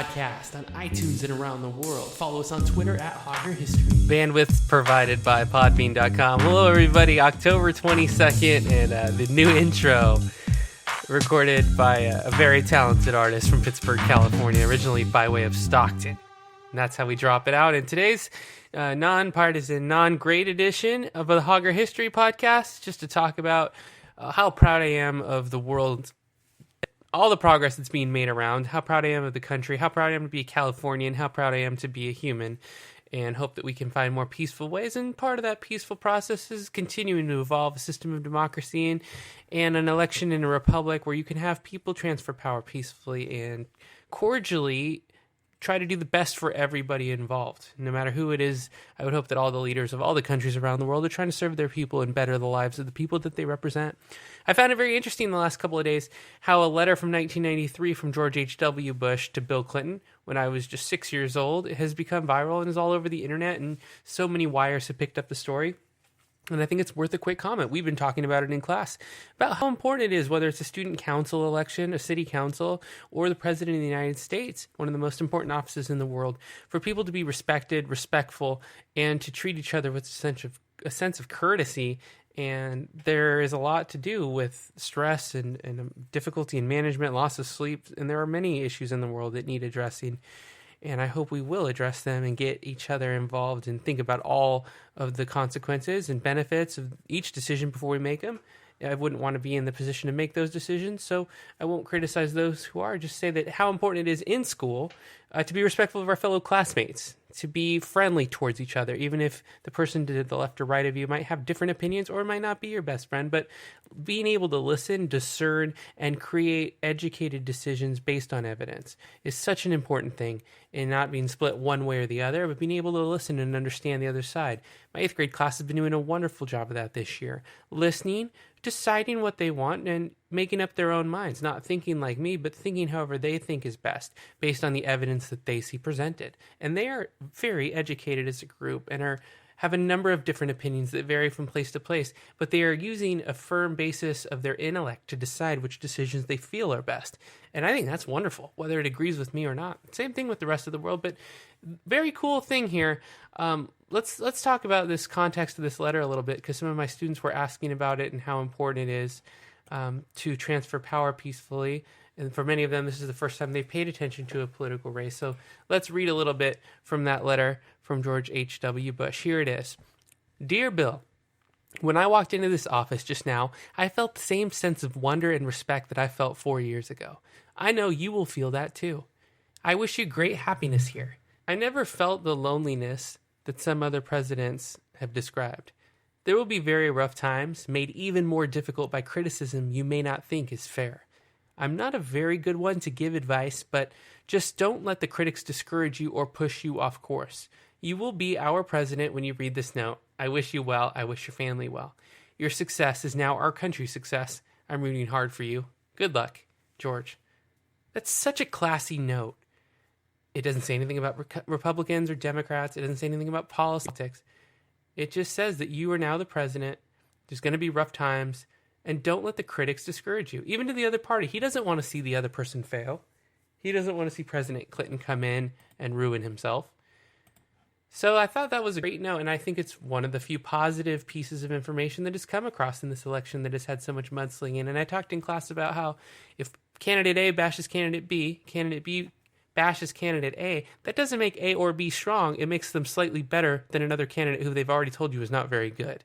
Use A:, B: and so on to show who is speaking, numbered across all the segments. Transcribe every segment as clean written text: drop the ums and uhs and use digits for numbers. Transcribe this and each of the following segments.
A: podcast on iTunes and around the world. Follow us on Twitter at Hauger History. Bandwidth provided by Podbean.com. Hello, everybody. October 22nd, and the new intro recorded by a very talented artist from Pittsburgh, California, originally by way of Stockton. And that's how we drop it out. In today's non-partisan, non-grade edition of the Hauger History podcast, just to talk about how proud I am of the world, all the progress that's being made around, how proud I am of the country, how proud I am to be a Californian, how proud I am to be a human, and hope that we can find more peaceful ways. And part of that peaceful process is continuing to evolve a system of democracy and an election in a republic where you can have people transfer power peacefully and cordially try to do the best for everybody involved. No matter who it is, I would hope that all the leaders of all the countries around the world are trying to serve their people and better the lives of the people that they represent. I found it very interesting the last couple of days how a letter from 1993 from George H.W. Bush to Bill Clinton, when I was just 6 years old, has become viral and is all over the internet, and so many wires have picked up the story. And I think it's worth a quick comment. We've been talking about it in class, about how important it is, whether it's a student council election, a city council, or the president of the United States, one of the most important offices in the world, for people to be respected, respectful, and to treat each other with a sense of courtesy. And there is a lot to do with stress and difficulty in management, loss of sleep, and there are many issues in the world that need addressing. And I hope we will address them and get each other involved and think about all of the consequences and benefits of each decision before we make them. I wouldn't want to be in the position to make those decisions, so I won't criticize those who are. Just say that how important it is in school to be respectful of our fellow classmates, to be friendly towards each other, even if the person to the left or right of you might have different opinions or might not be your best friend. But being able to listen, discern, and create educated decisions based on evidence is such an important thing, in not being split one way or the other, but being able to listen and understand the other side. My 8th grade class has been doing a wonderful job of that this year. Listening, deciding what they want, and making up their own minds, not thinking like me, but thinking however they think is best based on the evidence that they see presented. And they are very educated as a group and have a number of different opinions that vary from place to place, but they are using a firm basis of their intellect to decide which decisions they feel are best. And I think that's wonderful, whether it agrees with me or not. Same thing with the rest of the world, but very cool thing here. Let's talk about this context of this letter a little bit, because some of my students were asking about it and how important it is to transfer power peacefully. And for many of them, this is the first time they've paid attention to a political race. So let's read a little bit from that letter from George H.W. Bush. Here it is. Dear Bill, when I walked into this office just now, I felt the same sense of wonder and respect that I felt 4 years ago. I know you will feel that too. I wish you great happiness here. I never felt the loneliness that some other presidents have described. There will be very rough times, made even more difficult by criticism you may not think is fair. I'm not a very good one to give advice, but just don't let the critics discourage you or push you off course. You will be our president when you read this note. I wish you well. I wish your family well. Your success is now our country's success. I'm rooting hard for you. Good luck, George. That's such a classy note. It doesn't say anything about Republicans or Democrats. It doesn't say anything about politics. It just says that you are now the president. There's going to be rough times. And don't let the critics discourage you. Even to the other party. He doesn't want to see the other person fail. He doesn't want to see President Clinton come in and ruin himself. So I thought that was a great note, and I think it's one of the few positive pieces of information that has come across in this election that has had so much mudslinging. And I talked in class about how if candidate A bashes candidate B bashes candidate A, that doesn't make A or B strong. It makes them slightly better than another candidate who they've already told you is not very good.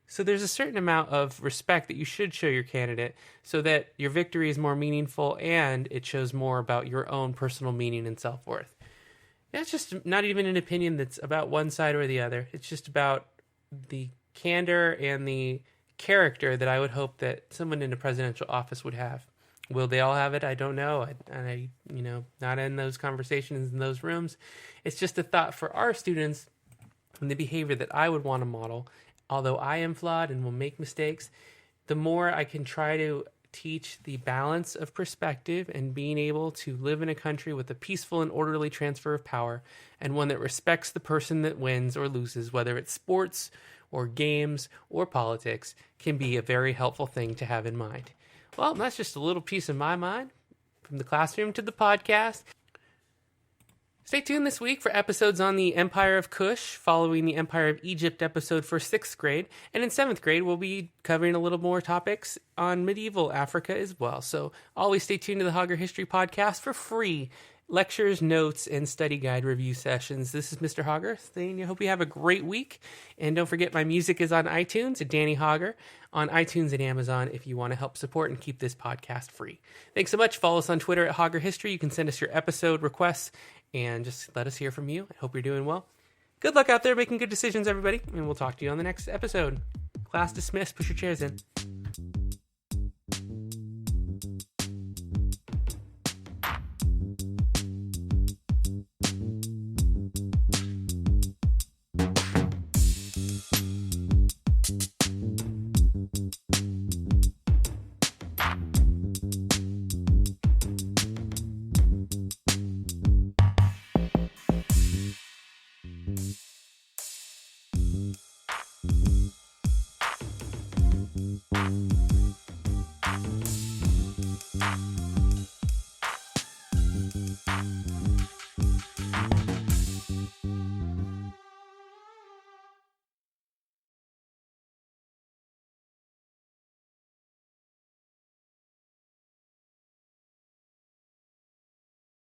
A: So there's a certain amount of respect that you should show your candidate so that your victory is more meaningful and it shows more about your own personal meaning and self-worth. That's just not even an opinion that's about one side or the other. It's just about the candor and the character that I would hope that someone in a presidential office would have. Will they all have it? I don't know. I not in those conversations in those rooms. It's just a thought for our students and the behavior that I would want to model. Although I am flawed and will make mistakes, the more I can try to teach the balance of perspective and being able to live in a country with a peaceful and orderly transfer of power, and one that respects the person that wins or loses, whether it's sports or games or politics, can be a very helpful thing to have in mind. Well, that's just a little piece of my mind, from the classroom to the podcast. Stay tuned this week for episodes on the Empire of Kush, following the Empire of Egypt episode for 6th grade. And in 7th grade, we'll be covering a little more topics on medieval Africa as well. So always stay tuned to the Hauger History Podcast for free lectures, notes, and study guide review sessions. This is Mr. Hauger saying I hope you have a great week. And don't forget, my music is on iTunes at Danny Hauger, on iTunes and Amazon if you want to help support and keep this podcast free. Thanks so much. Follow us on Twitter at Hauger History. You can send us your episode requests and just let us hear from you. I hope you're doing well. Good luck out there making good decisions, everybody, and we'll talk to you on the next episode. Class dismissed. Push your chairs in.